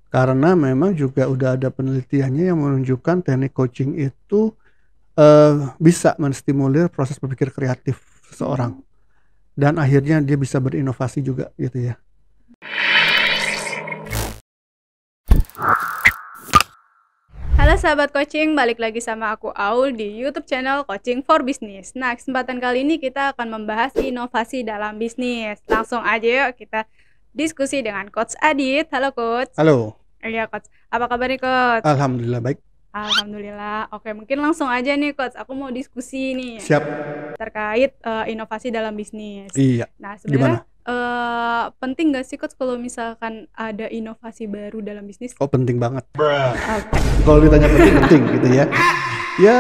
Karena memang juga udah ada penelitiannya yang menunjukkan teknik coaching itu, bisa menstimulir proses berpikir kreatif seseorang Mmm. dan akhirnya dia bisa berinovasi juga gitu ya. Halo sahabat coaching, balik lagi sama aku Aul di YouTube channel Coaching for Business. Nah, kesempatan kali ini kita akan membahas inovasi dalam bisnis. Langsung aja yuk kita diskusi dengan Coach Adit. Halo Coach. Halo, Iya Coach. Apa kabar nih Coach? alhamdulillah baik. Alhamdulillah. Oke, mungkin langsung aja nih Coach. Aku mau diskusi nih Siap. terkait inovasi dalam bisnis. Iya, Nah, gimana? sebenarnya penting nggak sih Coach kalau misalkan ada inovasi baru dalam bisnis? Oh, penting banget. Oke. Kalau ditanya penting, penting gitu ya. Ya,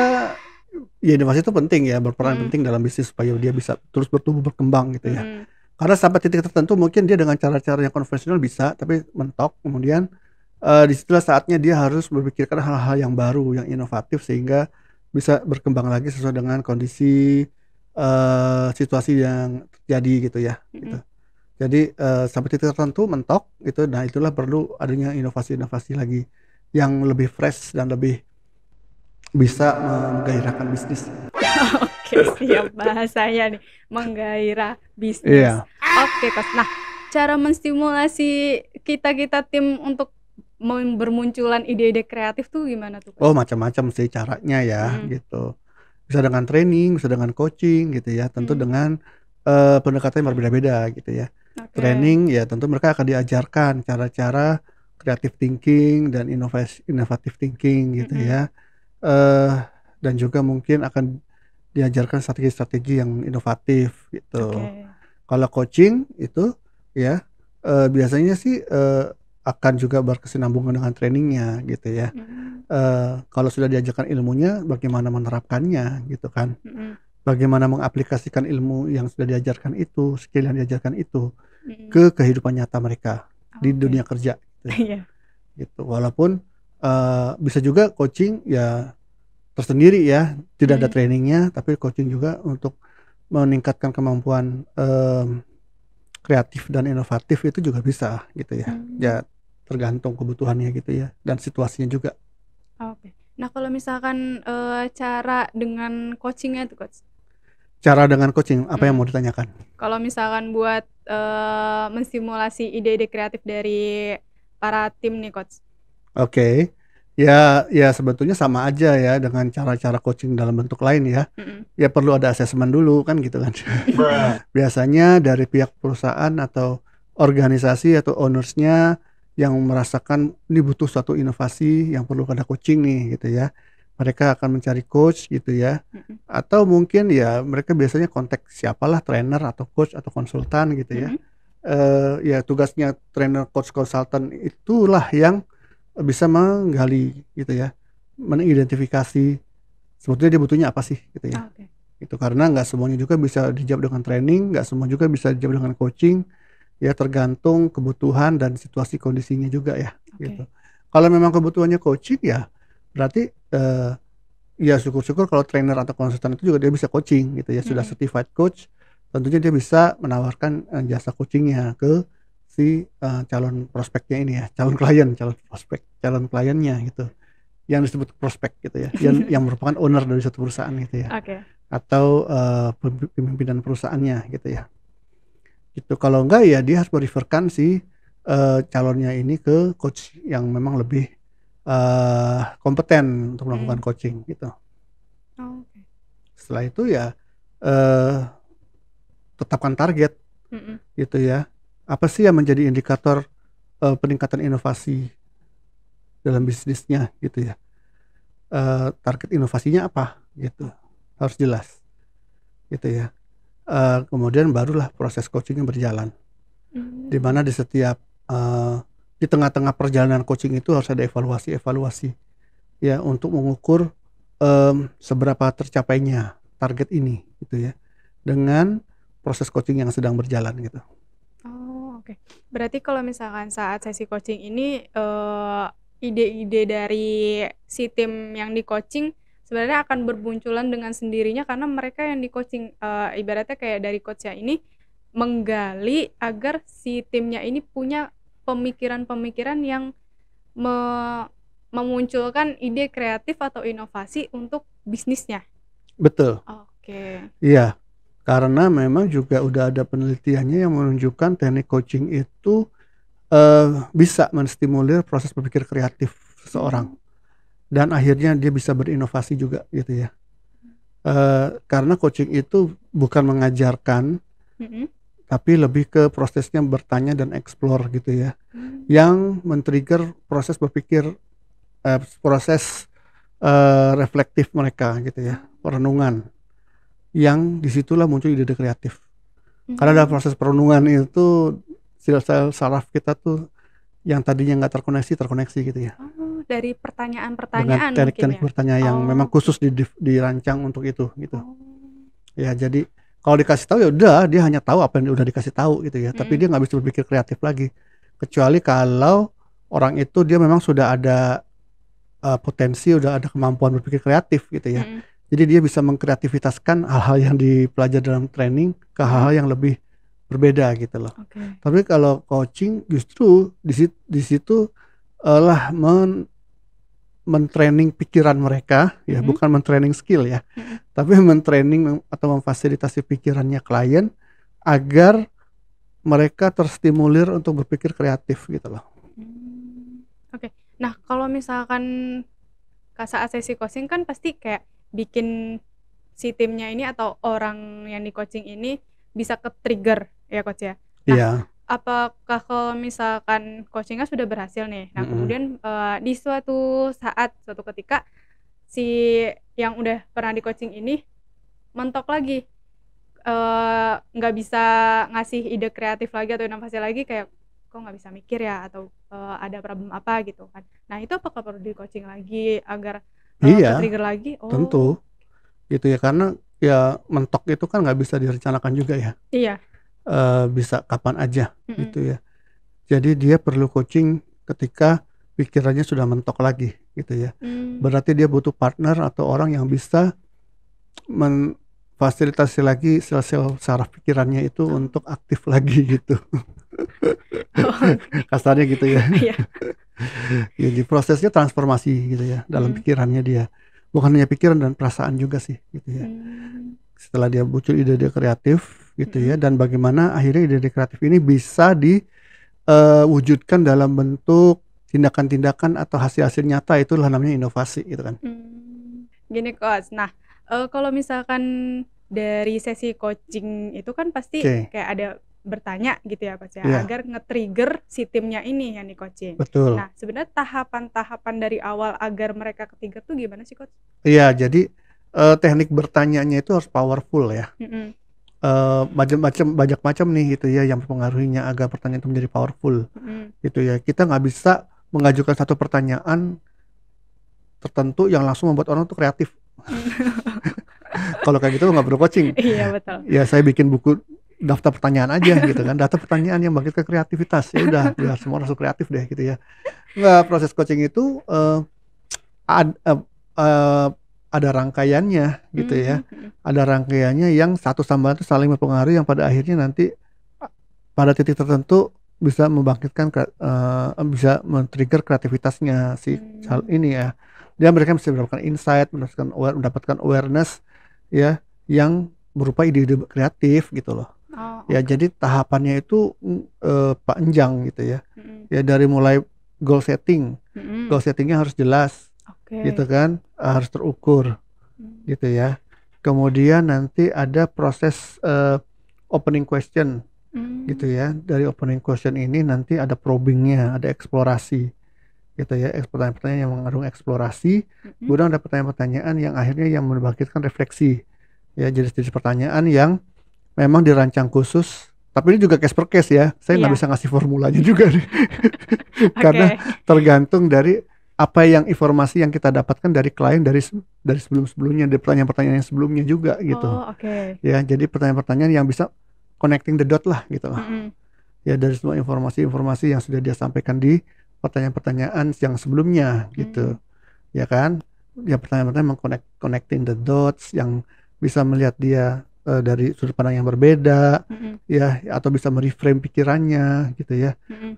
ya inovasi itu penting ya, berperan Mm-mm. penting dalam bisnis supaya dia bisa terus bertumbuh berkembang gitu ya. Mm-mm. Karena sampai titik tertentu mungkin dia dengan cara-cara yang konvensional bisa, tapi mentok kemudian, di situlah saatnya dia harus memikirkan hal-hal yang baru, yang inovatif sehingga bisa berkembang lagi sesuai dengan kondisi, situasi yang terjadi gitu ya, gitu. Mm-mm. Jadi, sampai titik tertentu mentok gitu, nah itulah perlu adanya inovasi-inovasi lagi yang lebih fresh dan lebih bisa menggairahkan bisnis. Oke, siap bahasanya nih, menggairah bisnis. Iya. Oke, Coach. Nah, cara menstimulasi kita-kita tim untuk bermunculan ide-ide kreatif tuh gimana tuh, Oh, Coach? macam-macam sih caranya ya Mhm. gitu. Bisa dengan training, bisa dengan coaching gitu ya, tentu Mhm. dengan, pendekatan yang berbeda-beda gitu ya. Oke. Training ya tentu mereka akan diajarkan cara-cara creative thinking dan inovatif thinking gitu Mhm. ya, eee, dan juga mungkin akan diajarkan strategi-strategi yang inovatif gitu. Oke. Kalau coaching itu ya, biasanya sih, akan juga berkesinambungan dengan trainingnya gitu ya. Mhm. Kalau sudah diajarkan ilmunya bagaimana menerapkannya gitu kan. Mhm. Bagaimana mengaplikasikan ilmu yang sudah diajarkan itu, skill yang diajarkan itu Mhm. ke kehidupan nyata mereka di Oke. dunia kerja gitu, Iya. gitu. Walaupun, bisa juga coaching ya tersendiri ya, tidak ada Mhm. trainingnya tapi coaching juga untuk meningkatkan kemampuan, kreatif dan inovatif itu juga bisa gitu ya. Ya Mmm. tergantung kebutuhannya gitu ya dan situasinya juga. Oke. Nah, kalau misalkan, cara dengan coaching-nya tuh, Coach? Cara dengan coaching, apa yang Mhm. mau ditanyakan? Kalau misalkan buat, menstimulasi ide-ide kreatif dari para tim nih, Coach. Oke. Ya sebetulnya sama aja ya dengan cara-cara coaching dalam bentuk lain ya. Mhm. Ya perlu ada asesmen dulu kan gitu kan. Biasanya dari pihak perusahaan atau organisasi atau owner-nya yang merasakan ini butuh suatu inovasi yang perlu ada coaching nih gitu ya. Mereka akan mencari coach gitu ya. Mhm. Atau mungkin ya mereka biasanya kontak siapalah trainer atau coach atau konsultan gitu ya. Mhm. Ya tugasnya trainer, coach, konsultan itulah yang bisa menggali gitu ya, mengidentifikasi sebetulnya dia butuhnya apa sih gitu ya. Oke. Itu karena nggak semuanya juga bisa dijawab dengan training, nggak semua juga bisa dijawab dengan coaching, ya tergantung kebutuhan dan situasi kondisinya juga ya, gitu. Oke. Kalau memang kebutuhannya coaching ya berarti, ya syukur-syukur kalau trainer atau konsultan itu juga dia bisa coaching gitu ya, sudah Mhm. certified coach, tentunya dia bisa menawarkan, jasa coaching-nya ke si, calon prospeknya ini ya, calon prospek, calon kliennya gitu, yang disebut prospek gitu ya, yang merupakan owner dari suatu perusahaan gitu ya, Oke. atau, pimpinan perusahaannya gitu ya, gitu. Kalau enggak ya dia harus me-refer-kan si, calonnya ini ke coach yang memang lebih, kompeten untuk melakukan Mhm. coaching gitu. Oke. Setelah itu ya, eee, tetapkan target Mhm. gitu ya. Apa sih yang menjadi indikator, peningkatan inovasi dalam bisnisnya gitu ya. Target inovasinya apa gitu, harus jelas gitu ya. Kemudian barulah proses coaching-nya berjalan. Di Mmm. mana di setiap, di tengah-tengah perjalanan coaching itu harus ada evaluasi-evaluasi ya untuk mengukur, seberapa tercapainya target ini gitu ya, dengan proses coaching yang sedang berjalan gitu. Oh, oke. Berarti kalau misalkan saat sesi coaching ini, ide-ide dari si tim yang di-coaching sebenarnya akan bermunculan dengan sendirinya karena mereka yang di-coaching, ibaratnya kayak dari coach-nya ini menggali agar si timnya ini punya pemikiran-pemikiran yang me- memunculkan ide kreatif atau inovasi untuk bisnisnya. Betul. Oke. Iya. Karena memang juga udah ada penelitiannya yang menunjukkan teknik coaching itu bisa menstimulir proses berpikir kreatif seseorang dan akhirnya dia bisa berinovasi juga gitu ya. Karena coaching itu bukan mengajarkan, Mm-mm. tapi lebih ke prosesnya bertanya dan explore gitu ya, yang men-trigger proses berpikir, proses reflektif mereka gitu ya, perenungan, yang disitulah muncul ide-ide kreatif. Karena dalam proses perenungan itu sel-sel saraf kita tuh yang tadinya nggak terkoneksi gitu ya, Oh, dari dengan pertanyaan-pertanyaan mungkin teknik-teknik ya. bertanya yang memang Oh, khusus oke. dirancang untuk itu gitu. Oh. Ya jadi kalau dikasih tahu ya udah, dia hanya tahu apa yang udah dikasih tahu gitu ya, tapi Mm-mm. dia nggak bisa berpikir kreatif lagi, kecuali kalau orang itu dia memang sudah ada potensi, udah ada kemampuan berpikir kreatif gitu ya. Mm-mm. Jadi dia bisa mengkreativitaskan hal-hal yang dipelajari dalam training ke Mm-mm. hal-hal yang lebih berbeda gitu loh. Oke. Tapi kalau coaching justru di situ lah mentraining pikiran mereka ya, Mm-mm. bukan mentraining skill ya, Mm-mm. tapi mentraining atau memfasilitasi pikirannya klien agar mereka terstimulir untuk berpikir kreatif gitu loh. Oke. Nah, kalau misalkan saat sesi coaching kan pasti kayak bikin si timnya ini atau orang yang di coaching ini bisa ke trigger ya coach ya. Nah, Iya. apakah kalau misalkan coachingnya sudah berhasil nih, nah Mm-mm. kemudian di suatu ketika si yang udah pernah di coaching ini mentok lagi, nggak bisa ngasih ide kreatif lagi atau inovasi lagi, kayak kok nggak bisa mikir ya, atau ada problem apa gitu kan. Nah itu apakah perlu di coaching lagi agar ke Iya, trigger lagi? Oh, tentu gitu ya, karena ya mentok itu kan nggak bisa direncanakan juga ya. iya. Bisa kapan aja Mm-mm. gitu ya. Jadi dia perlu coaching ketika pikirannya sudah mentok lagi gitu ya. Berarti dia butuh partner atau orang yang bisa memfasilitasi lagi sel-sel saraf pikirannya itu untuk aktif lagi gitu. Kasarnya gitu ya. Iya. Jadi prosesnya transformasi gitu ya dalam pikirannya dia. Bukan hanya pikiran dan perasaan juga sih gitu ya. Setelah dia muncul ide-ide kreatif gitu ya, dan bagaimana akhirnya ide-ide kreatif ini bisa diwujudkan dalam bentuk tindakan-tindakan atau hasil-hasil nyata, itulah namanya inovasi gitu kan. Gini coach, nah kalau misalkan dari sesi coaching itu kan pasti Oke. kayak ada bertanya gitu ya coach ya, Iya. agar nge-trigger si timnya ini yang di coaching. Betul. Nah sebenarnya tahapan-tahapan dari awal agar mereka ke-trigger tuh gimana sih coach? Iya, jadi teknik bertanyanya itu harus powerful ya. Mm-mm. Banyak macam nih gitu ya yang mempengaruhinya agar pertanyaan itu menjadi powerful. Mm-mm. Gitu ya. Kita nggak bisa mengajukan satu pertanyaan tertentu yang langsung membuat orang tuh kreatif. Kalau kayak gitu nggak perlu coaching. Iya betul. Ya saya bikin buku daftar pertanyaan aja gitu kan, daftar pertanyaan yang bangkitkan kreativitas, ya udah biar semua langsung kreatif deh gitu ya. Nggak, proses coaching itu ada rangkaiannya gitu ya, ada rangkaiannya yang satu sama lain itu saling mempengaruhi, yang pada akhirnya nanti pada titik tertentu bisa membangkitkan bisa men-trigger kreativitasnya si hal ini ya. Dia mereka bisa mendapatkan insight, mendapatkan awareness ya, yang berupa ide-ide kreatif gitu loh. Ya jadi tahapannya itu panjang gitu ya. Ya dari mulai goal setting, goal settingnya harus jelas, gitu kan, harus terukur, gitu ya. Kemudian nanti ada proses opening question, gitu ya. Dari opening question ini nanti ada probingnya, ada eksplorasi, gitu ya, pertanyaan-pertanyaan yang mengandung eksplorasi. Kemudian ada pertanyaan-pertanyaan yang akhirnya yang membangkitkan refleksi, ya, jenis-jenis pertanyaan yang memang dirancang khusus. Tapi ini juga case per case ya, saya nggak bisa ngasih formulanya juga nih. Karena tergantung dari apa yang informasi yang kita dapatkan dari klien dari sebelum-sebelumnya, dari pertanyaan-pertanyaan yang sebelumnya juga gitu. Ya, jadi pertanyaan-pertanyaan yang bisa connecting the dot lah gitu loh. Ya, dari semua informasi-informasi yang sudah dia sampaikan di pertanyaan-pertanyaan yang sebelumnya gitu. Ya kan? Ya, pertanyaan-pertanyaan connecting the dots yang bisa melihat dia dari sudut pandang yang berbeda, Mhm. ya, atau bisa mereframe pikirannya gitu ya, Mhm.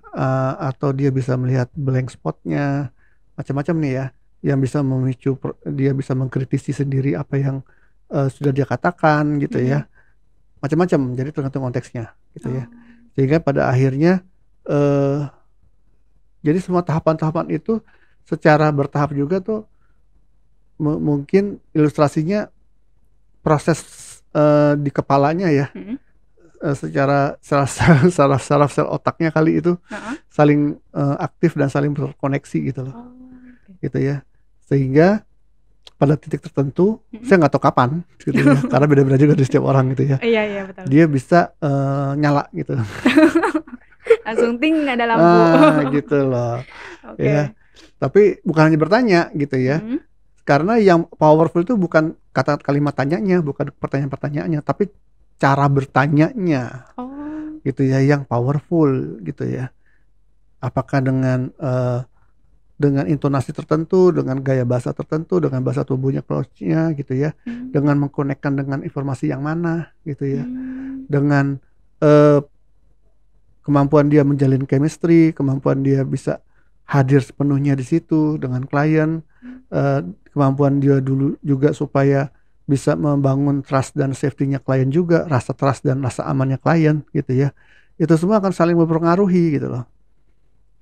atau dia bisa melihat blank spot-nya, macam-macam nih ya, yang bisa memicu dia bisa mengkritisi sendiri apa yang, sudah dia katakan gitu Mhm. ya, macam-macam, jadi tergantung konteksnya gitu ya. Oh. Sehingga pada akhirnya, eee, jadi semua tahapan-tahapan itu secara bertahap juga tuh mungkin ilustrasinya proses, di kepalanya ya, Mhm. secara saraf sel otaknya kali itu Heeh. saling, aktif dan saling terkoneksi gitu loh, Oh, oke. gitu ya. Sehingga pada titik tertentu, Mhm. saya nggak tahu kapan gitu ya, karena beda-beda juga di setiap orang gitu ya, Iya iya, betul. dia bisa, nyala gitu. Langsung ting ada lampu. Gitu loh, ya. Oke. Tapi bukan hanya bertanya gitu ya, Mhm. karena yang powerful itu bukan kalimat tanyanya, bukan pertanyaan-pertanyaannya, tapi cara bertanyanya Oh. gitu ya yang powerful gitu ya. Apakah dengan intonasi tertentu, dengan gaya bahasa tertentu, dengan bahasa tubuhnya, approach-nya gitu ya, Mmm. dengan mengkonekkan dengan informasi yang mana gitu ya, Mmm. dengan, eee, kemampuan dia menjalin chemistry, kemampuan dia bisa hadir sepenuhnya di situ dengan klien, Mmm. kemampuan dia dulu juga supaya bisa membangun trust dan safety-nya klien juga, rasa trust dan rasa amannya klien gitu ya. Itu semua akan saling mempengaruhi gitu loh.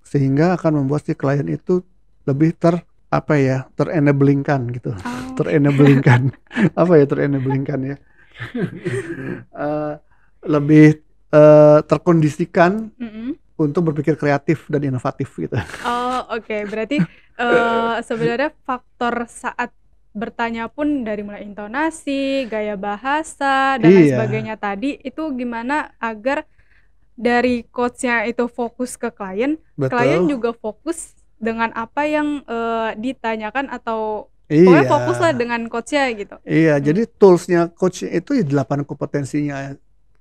Sehingga akan membuat si klien itu lebih apa ya, ter-enabling-kan gitu, Oh. ter-enabling-kan, apa ya ter-enabling-kan ya, eee, lebih, terkondisikan Mhm. untuk berpikir kreatif dan inovatif gitu. Oh, oke. Berarti, sebenarnya faktor saat bertanya pun dari mulai intonasi, gaya bahasa, dan lain Iya, sebagainya tadi, itu gimana agar dari coach-nya itu fokus ke klien, klien betul, juga fokus dengan apa yang, ditanyakan atau pokoknya iya, fokuslah dengan coach-nya gitu. iya, Mmm. jadi toolsnya coach itu ya 8 kompetensinya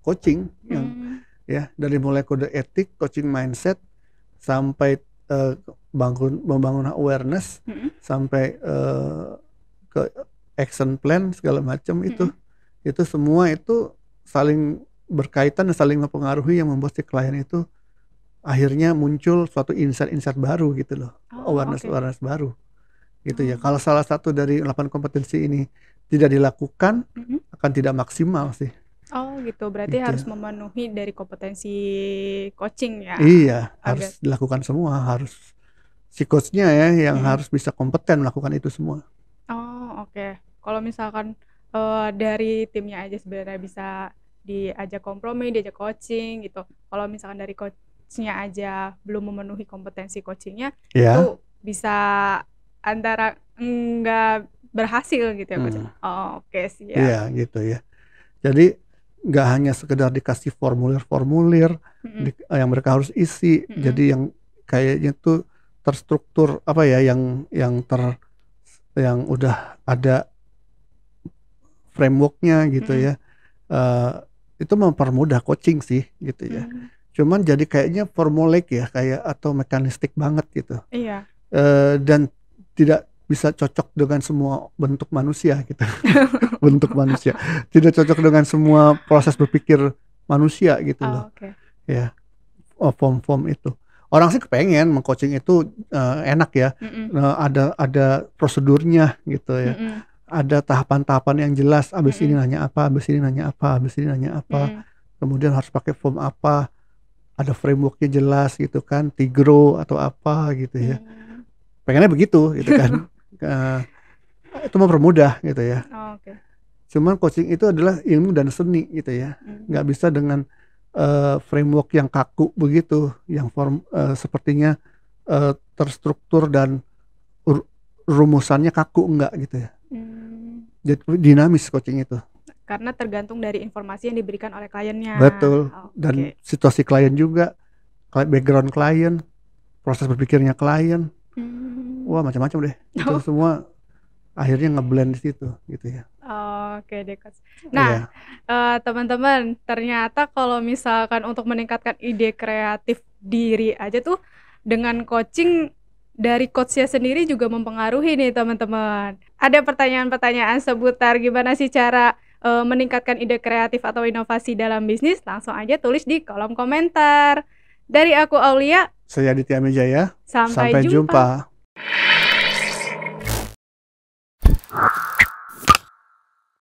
coaching yang Mmm. ya dari mulai kode etik, coaching mindset, sampai, membangun awareness, Mhm. sampai, ke action plan segala macam Mhm. itu semua itu saling berkaitan dan saling mempengaruhi yang membuat si klien itu akhirnya muncul suatu insight-insight baru gitu loh, Oh, oke. awareness-awareness baru gitu ya. Oh. Kalau salah satu dari 8 kompetensi ini tidak dilakukan, Mhm. akan tidak maksimal sih, Oh gitu, berarti gitu. harus memenuhi dari kompetensi coaching ya, Iya, agar harus dilakukan semua, harus si coach-nya ya yang mhm. harus bisa kompeten melakukan itu semua. Oh, oke. Kalau misalkan, dari timnya aja sebenarnya bisa diajak kompromi, diajak coaching gitu. Kalau misalkan dari coach-nya aja belum memenuhi kompetensi coaching-nya, Ya, itu bisa antara enggak berhasil gitu ya, Coach? mhm, Oh, oke siap. iya gitu ya. Jadi nggak hanya sekedar dikasih formulir-formulir Mhm. yang mereka harus isi, Mhm. jadi yang kayaknya tuh terstruktur apa ya, yang udah ada framework-nya gitu Mhm. ya, eee, itu mempermudah coaching sih gitu ya. Mmm. Cuman jadi kayaknya formulaic ya, kayak atau mekanistik banget gitu, Iya. dan tidak bisa cocok dengan semua bentuk manusia gitu, bentuk manusia, tidak cocok dengan semua proses berpikir manusia gitu loh, Oh, oke. ya, form-form itu. Orang sih kepengen meng-coaching itu, enak ya, Mhm. ada prosedurnya gitu ya, Mhm. ada tahapan-tahapan yang jelas, abis ini Mhm. nanya apa, abis ini nanya apa, abis ini nanya apa, Mhm. kemudian harus pakai form apa, ada framework-nya jelas gitu kan, Tigro atau apa gitu ya. Mmm. Pengennya begitu gitu kan, eee, itu mempermudah gitu ya. Oke. Cuman coaching itu adalah ilmu dan seni gitu ya, Mmm. nggak bisa dengan, framework yang kaku begitu, yang sepertinya, terstruktur dan ru rumusannya kaku, enggak gitu ya. Mmm. Jadi dinamis coaching itu. Karena tergantung dari informasi yang diberikan oleh kliennya. Betul, dan Oke. situasi klien juga, background klien, proses berpikirnya klien, Mmm. wah macam-macam deh. Itu Oh, semua akhirnya nge-blend di situ gitu ya. oke deh, Coach. Nah, Iya, teman-teman, ternyata kalau misalkan untuk meningkatkan ide kreatif diri aja tuh, dengan coaching dari coach-nya sendiri juga mempengaruhi nih, teman-teman. Ada pertanyaan-pertanyaan seputar gimana sih cara meningkatkan ide kreatif atau inovasi dalam bisnis, langsung aja tulis di kolom komentar. Dari aku Aulia, Saya Aditya Mijaya. sampai Sampai jumpa. jumpa.